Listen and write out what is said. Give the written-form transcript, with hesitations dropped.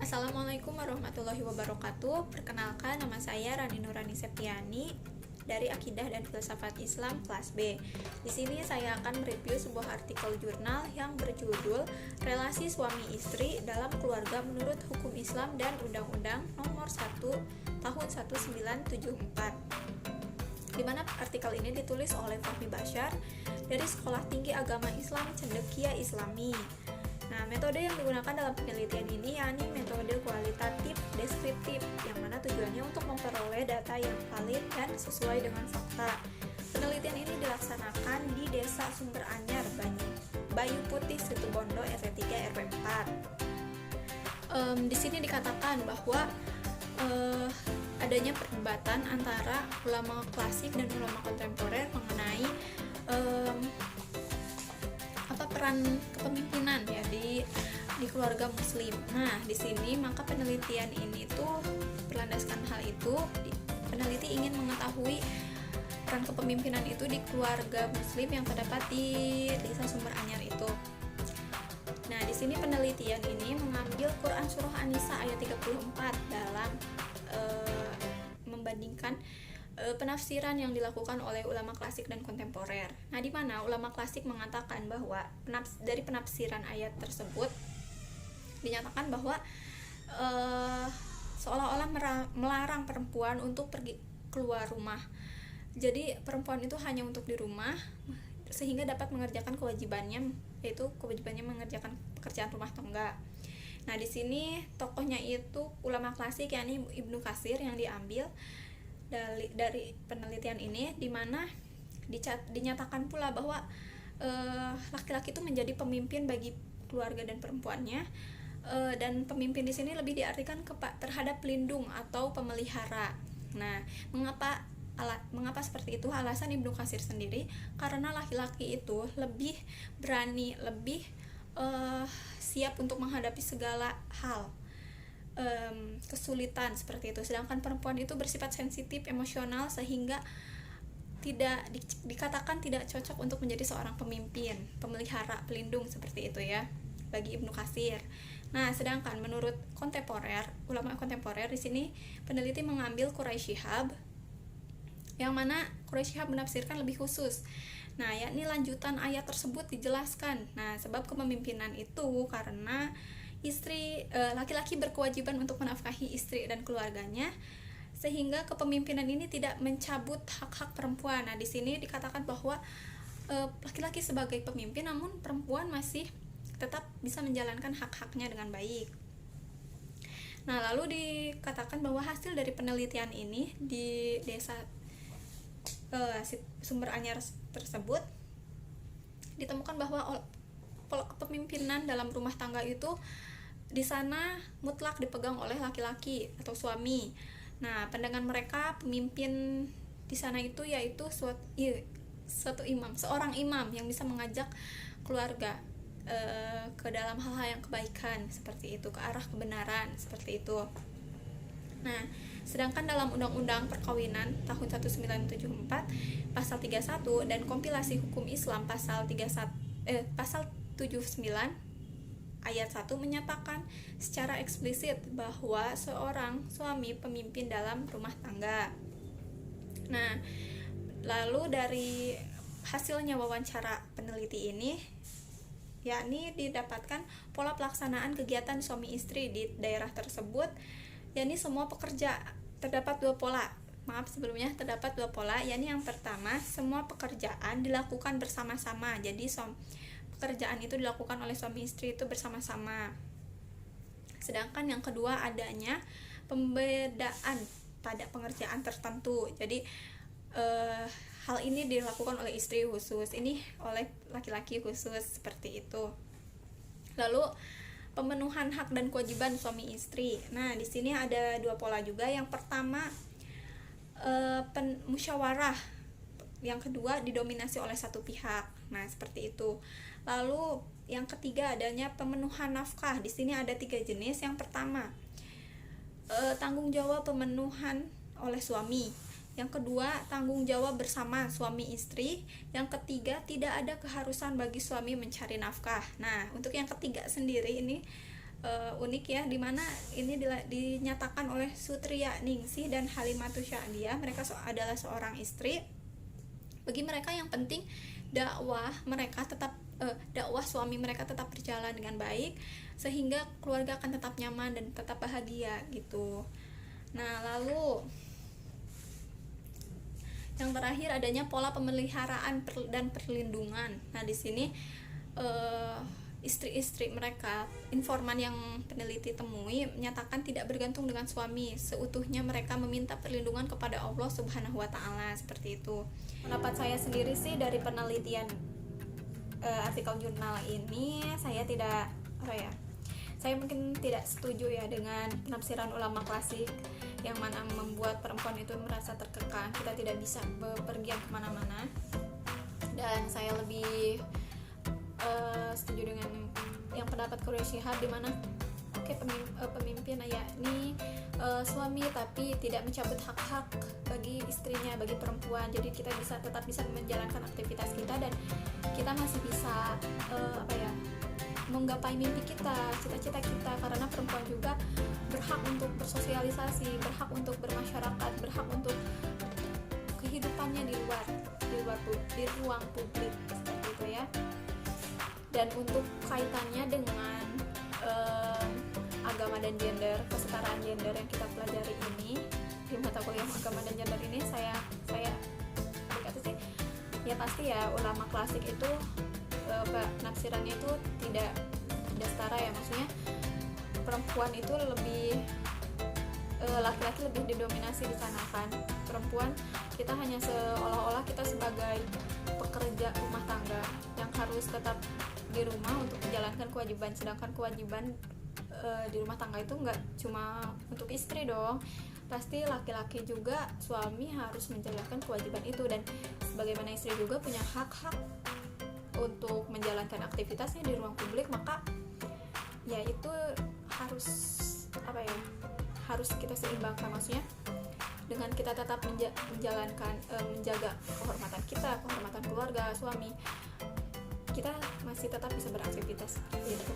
Assalamualaikum warahmatullahi wabarakatuh. Perkenalkan, nama saya Rani Nurani Septiani dari Akidah dan Filsafat Islam kelas B. Di sini saya akan mereview sebuah artikel jurnal yang berjudul Relasi Suami Istri dalam Keluarga Menurut Hukum Islam dan Undang-Undang Nomor 1 Tahun 1974. Di mana artikel ini ditulis oleh Fahmi Bashar dari Sekolah Tinggi Agama Islam Cendekia Islami. Nah, metode yang digunakan dalam penelitian ini yakni metode kualitatif deskriptif, yang mana tujuannya untuk memperoleh data yang valid dan sesuai dengan fakta. Penelitian ini dilaksanakan di Desa Sumber Anyar, Bayu Putih, Situbondo, RT 3 RW 4. Di sini dikatakan bahwa adanya perdebatan antara ulama klasik dan ulama kontemporer mengenai peran kepemimpinan ya di keluarga muslim. Nah, di sini maka penelitian ini tuh berlandaskan hal itu. Peneliti ingin mengetahui peran kepemimpinan itu di keluarga muslim yang terdapat di Desa Sumber Anyar itu. Nah, di sini penelitian ini mengambil Quran surah An-Nisa ayat 34 dalam membandingkan penafsiran yang dilakukan oleh ulama klasik dan kontemporer. Nah, di mana ulama klasik mengatakan bahwa dari penafsiran ayat tersebut dinyatakan bahwa seolah-olah melarang perempuan untuk pergi keluar rumah. Jadi perempuan itu hanya untuk di rumah sehingga dapat mengerjakan kewajibannya, yaitu kewajibannya mengerjakan pekerjaan rumah tangga. Nah, di sini tokohnya itu ulama klasik yakni Ibnu Katsir yang diambil dari penelitian ini, di mana dinyatakan pula bahwa laki-laki itu menjadi pemimpin bagi keluarga dan perempuannya, dan pemimpin di sini lebih diartikan terhadap pelindung atau pemelihara. Nah, mengapa seperti itu? Alasan Ibnu Katsir sendiri karena laki-laki itu lebih berani, lebih siap untuk menghadapi segala hal, kesulitan seperti itu, sedangkan perempuan itu bersifat sensitif, emosional, sehingga tidak dikatakan tidak cocok untuk menjadi seorang pemimpin, pemelihara, pelindung seperti itu ya bagi Ibnu Katsir. Nah, sedangkan menurut ulama kontemporer di sini peneliti mengambil Quraisy Shihab, yang mana Quraisy Shihab menafsirkan lebih khusus. Nah, yakni lanjutan ayat tersebut dijelaskan. Nah, sebab kepemimpinan itu karena laki-laki berkewajiban untuk menafkahi istri dan keluarganya, sehingga kepemimpinan ini tidak mencabut hak-hak perempuan. Nah, di sini dikatakan bahwa laki-laki sebagai pemimpin, namun perempuan masih tetap bisa menjalankan hak-haknya dengan baik. Nah, lalu dikatakan bahwa hasil dari penelitian ini di Desa Sumber Anyar tersebut ditemukan bahwa kepemimpinan dalam rumah tangga itu di sana mutlak dipegang oleh laki-laki atau suami. Nah, pandangan mereka pemimpin di sana itu yaitu seorang imam yang bisa mengajak keluarga ke dalam hal-hal yang kebaikan seperti itu, ke arah kebenaran seperti itu. Nah, sedangkan dalam Undang-Undang Perkawinan tahun 1974 pasal 31 dan kompilasi hukum Islam pasal 79 ayat 1 menyatakan secara eksplisit bahwa seorang suami pemimpin dalam rumah tangga. Nah, lalu dari hasilnya wawancara peneliti ini yakni didapatkan pola pelaksanaan kegiatan suami istri di daerah tersebut, yakni semua pekerja terdapat dua pola. Terdapat dua pola, yakni yang pertama, semua pekerjaan dilakukan bersama-sama. Jadi pekerjaan itu dilakukan oleh suami istri itu bersama-sama. Sedangkan yang kedua, adanya pembedaan pada pengerjaan tertentu. Jadi hal ini dilakukan oleh istri khusus, ini oleh laki-laki khusus, seperti itu. Lalu pemenuhan hak dan kewajiban suami istri. Nah, di sini ada dua pola juga. Yang pertama, musyawarah. Yang kedua, didominasi oleh satu pihak. Nah, seperti itu. Lalu yang ketiga, adanya pemenuhan nafkah. Di sini ada 3 jenis. Yang pertama, tanggung jawab pemenuhan oleh suami. Yang kedua, tanggung jawab bersama suami istri. Yang ketiga, tidak ada keharusan bagi suami mencari nafkah. Nah, untuk yang ketiga sendiri ini unik ya, dimana ini dinyatakan oleh Sutria Ningsih dan Halimatus Sya'diyah. Mereka adalah seorang istri. Bagi mereka yang penting dakwah suami mereka tetap berjalan dengan baik, sehingga keluarga akan tetap nyaman dan tetap bahagia gitu. Nah, lalu yang terakhir adanya pola pemeliharaan dan perlindungan. Nah, di sini istri-istri mereka, informan yang peneliti temui, menyatakan tidak bergantung dengan suami, seutuhnya mereka meminta perlindungan kepada Allah Subhanahu wa Ta'ala, seperti itu. Pendapat saya sendiri sih dari penelitian artikel jurnal ini, saya mungkin tidak setuju ya dengan penafsiran ulama klasik yang mana membuat perempuan itu merasa terkekang, kita tidak bisa bepergian kemana-mana. Dan saya lebih setuju dengan yang pendapat Quraisy Shihab, di mana pemimpin yakni suami tapi tidak mencabut hak-hak bagi istrinya, bagi perempuan. Jadi kita tetap bisa menjalankan aktivitas kita dan kita masih bisa menggapai mimpi kita, cita-cita kita, karena perempuan juga berhak untuk bersosialisasi, berhak untuk bermasyarakat, berhak untuk kehidupannya di ruang publik, seperti itu ya. Dan untuk kaitannya dengan agama dan gender, kesetaraan gender yang kita pelajari ini di mata kuliah agama dan gender ini, saya berkata sih ya pasti ya ulama klasik itu penafsirannya itu tidak setara ya, maksudnya perempuan itu lebih laki-laki lebih didominasi di sana kan. Perempuan kita hanya seolah-olah kita sebagai pekerja rumah tangga yang harus tetap di rumah untuk menjalankan kewajiban, sedangkan kewajiban di rumah tangga itu nggak cuma untuk istri dong, pasti laki-laki juga, suami harus menjalankan kewajiban itu. Dan sebagaimana istri juga punya hak-hak untuk menjalankan aktivitasnya di ruang publik, maka ya itu harus kita seimbangkan, maksudnya dengan kita tetap menjaga kehormatan kita, kehormatan keluarga, suami, kita masih tetap bisa beraktivitas seperti itu.